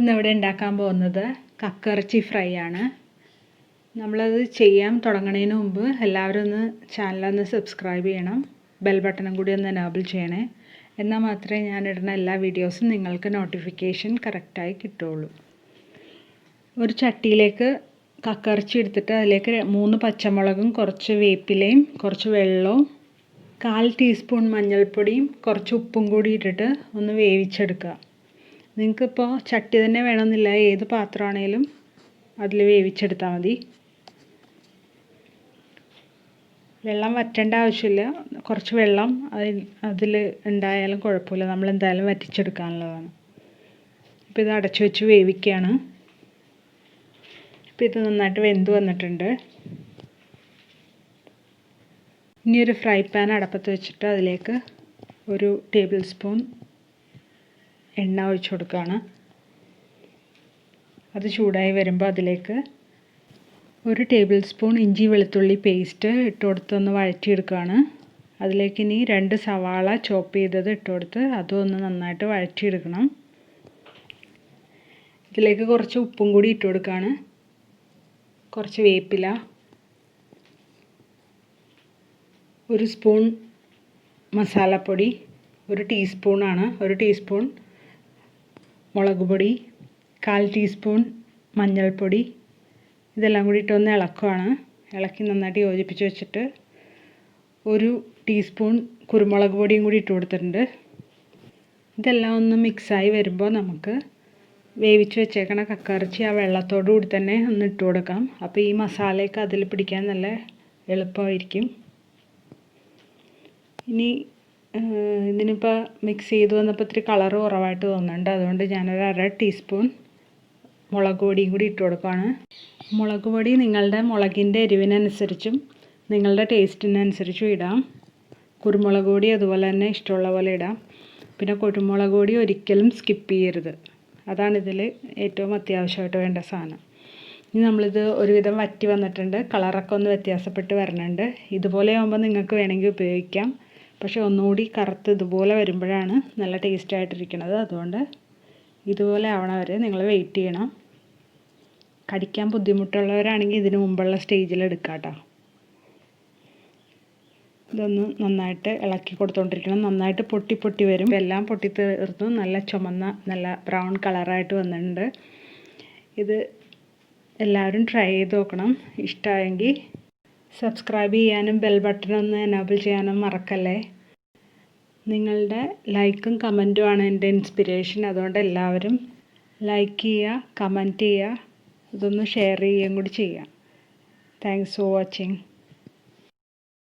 നമ്മളിന്നിവിടെ ഉണ്ടാക്കാൻ പോകുന്നത് കക്കിറച്ചി ഫ്രൈ ആണ്. നമ്മളത് ചെയ്യാൻ തുടങ്ങുന്നതിന് മുമ്പ് എല്ലാവരും ഒന്ന് ചാനലൊന്ന് സബ്സ്ക്രൈബ് ചെയ്യണം, ബെൽ ബട്ടണും കൂടി ഒന്ന് എനേബിൾ ചെയ്യണേ. എന്നാൽ മാത്രമേ ഞാനിടുന്ന എല്ലാ വീഡിയോസും നിങ്ങൾക്ക് നോട്ടിഫിക്കേഷൻ കറക്റ്റായി കിട്ടുള്ളൂ. ഒരു ചട്ടിയിലേക്ക് കക്കിറച്ചി എടുത്തിട്ട് അതിലേക്ക് 3 പച്ചമുളകും കുറച്ച് വേപ്പിലയും കുറച്ച് വെള്ളവും 1/4 ടീസ്പൂൺ മഞ്ഞൾപ്പൊടിയും കുറച്ച് ഉപ്പും കൂടി ഇട്ടിട്ട് ഒന്ന് വേവിച്ചെടുക്കുക. നിങ്ങൾക്കിപ്പോൾ ചട്ടി തന്നെ വേണമെന്നില്ല, ഏത് പാത്രമാണേലും അതിൽ വേവിച്ചെടുത്താൽ മതി. വെള്ളം വറ്റേണ്ട ആവശ്യമില്ല, കുറച്ച് വെള്ളം അതിൽ ഉണ്ടായാലും കുഴപ്പമില്ല, നമ്മളെന്തായാലും വറ്റിച്ചെടുക്കാനുള്ളതാണ്. ഇപ്പോൾ ഇത് അടച്ചു വെച്ച് വേവിക്കുകയാണ്. ഇപ്പോൾ ഇത് നന്നായിട്ട് വെന്ത് വന്നിട്ടുണ്ട്. ഇനി ഒരു ഫ്രൈ പാൻ അടപ്പത്ത് വെച്ചിട്ട് അതിലേക്ക് 1 ടേബിൾ സ്പൂൺ എണ്ണ ഒഴിച്ചു കൊടുക്കുകയാണ്. അത് ചൂടായി വരുമ്പോൾ അതിലേക്ക് 1 ടേബിൾ സ്പൂൺ ഇഞ്ചി വെളുത്തുള്ളി പേസ്റ്റ് ഇട്ട് കൊടുത്ത് ഒന്ന് വഴറ്റിയെടുക്കുകയാണ്. അതിലേക്ക് ഇനി 2 സവാള ചോപ്പ് ചെയ്തത് ഇട്ട് കൊടുത്ത് അതും ഒന്ന് നന്നായിട്ട് വഴറ്റിയെടുക്കണം. ഇതിലേക്ക് കുറച്ച് ഉപ്പും കൂടി ഇട്ട് കൊടുക്കുകയാണ്. കുറച്ച് വേപ്പില, 1 സ്പൂൺ മസാലപ്പൊടി, 1 ടീസ്പൂണാണ്, 1 ടീസ്പൂൺ മുളക് പൊടി, 1/4 ടീസ്പൂൺ മഞ്ഞൾപ്പൊടി. ഇതെല്ലാം കൂടി ഇട്ടൊന്ന് ഇളക്കുകയാണ്. ഇളക്കി നന്നായിട്ട് യോജിപ്പിച്ച് വെച്ചിട്ട് 1 ടീസ്പൂൺ കുരുമുളക് പൊടിയും കൂടി ഇട്ട് കൊടുത്തിട്ടുണ്ട്. ഇതെല്ലാം ഒന്ന് മിക്സായി വരുമ്പോൾ നമുക്ക് വേവിച്ച് വെച്ചേക്കണ കക്കിറച്ചി ആ വെള്ളത്തോടു കൂടി തന്നെ ഒന്ന് ഇട്ട് കൊടുക്കാം. അപ്പോൾ ഈ മസാലയൊക്കെ അതിൽ പിടിക്കാൻ നല്ല എളുപ്പമായിരിക്കും. ഇനി ഇതിനിപ്പോൾ മിക്സ് ചെയ്ത് വന്നപ്പോൾ ഇത്തിരി കളറ് കുറവായിട്ട് തോന്നുന്നുണ്ട്, അതുകൊണ്ട് ഞാനൊരു 1/2 ടീസ്പൂൺ മുളക് പൊടിയും കൂടി ഇട്ട് കൊടുക്കുകയാണ്. മുളക് പൊടി നിങ്ങളുടെ മുളകിൻ്റെ എരിവിനനുസരിച്ചും നിങ്ങളുടെ ടേസ്റ്റിനനുസരിച്ചും ഇടാം. കുരുമുളക് പൊടി അതുപോലെ തന്നെ ഇഷ്ടമുള്ള പോലെ ഇടാം. പിന്നെ കുരുമുളക് പൊടി ഒരിക്കലും സ്കിപ്പ് ചെയ്യരുത്, അതാണ് ഇതിൽ ഏറ്റവും അത്യാവശ്യമായിട്ട് വേണ്ട സാധനം. ഇനി നമ്മളിത് ഒരുവിധം വറ്റി വന്നിട്ടുണ്ട്, കളറൊക്കെ ഒന്ന് വ്യത്യാസപ്പെട്ട് വരുന്നുണ്ട്. ഇതുപോലെ ആകുമ്പോൾ നിങ്ങൾക്ക് വേണമെങ്കിൽ ഉപയോഗിക്കാം, പക്ഷേ ഒന്നുകൂടി കറുത്ത് ഇതുപോലെ വരുമ്പോഴാണ് നല്ല ടേസ്റ്റായിട്ടിരിക്കുന്നത്. അതുകൊണ്ട് ഇതുപോലെ ആവണ വരെ നിങ്ങൾ വെയിറ്റ് ചെയ്യണം. കടിക്കാൻ ബുദ്ധിമുട്ടുള്ളവരാണെങ്കിൽ ഇതിന് മുമ്പുള്ള സ്റ്റേജിൽ എടുക്കാം കേട്ടോ. ഇതൊന്ന് നന്നായിട്ട് ഇളക്കി കൊടുത്തുകൊണ്ടിരിക്കണം. നന്നായിട്ട് പൊട്ടി വരും. എല്ലാം പൊട്ടി തീർന്നു നല്ല ചുമന്ന നല്ല ബ്രൗൺ കളറായിട്ട് വന്നിട്ടുണ്ട്. ഇത് എല്ലാവരും ട്രൈ ചെയ്ത് നോക്കണം. ഇഷ്ടമായെങ്കിൽ സബ്സ്ക്രൈബ് ചെയ്യാനും ബെൽ ബട്ടൺ ഒന്ന് എനേബിൾ ചെയ്യാനും മറക്കല്ലേ. നിങ്ങളുടെ ലൈക്കും കമൻറ്റുമാണ് എൻ്റെ ഇൻസ്പിരേഷൻ. അതുകൊണ്ട് എല്ലാവരും ലൈക്ക് ചെയ്യുക, കമൻറ്റ് ചെയ്യുക, ഇതൊന്ന് ഷെയർ ചെയ്യുകയും കൂടി ചെയ്യുക. Thanks for watching.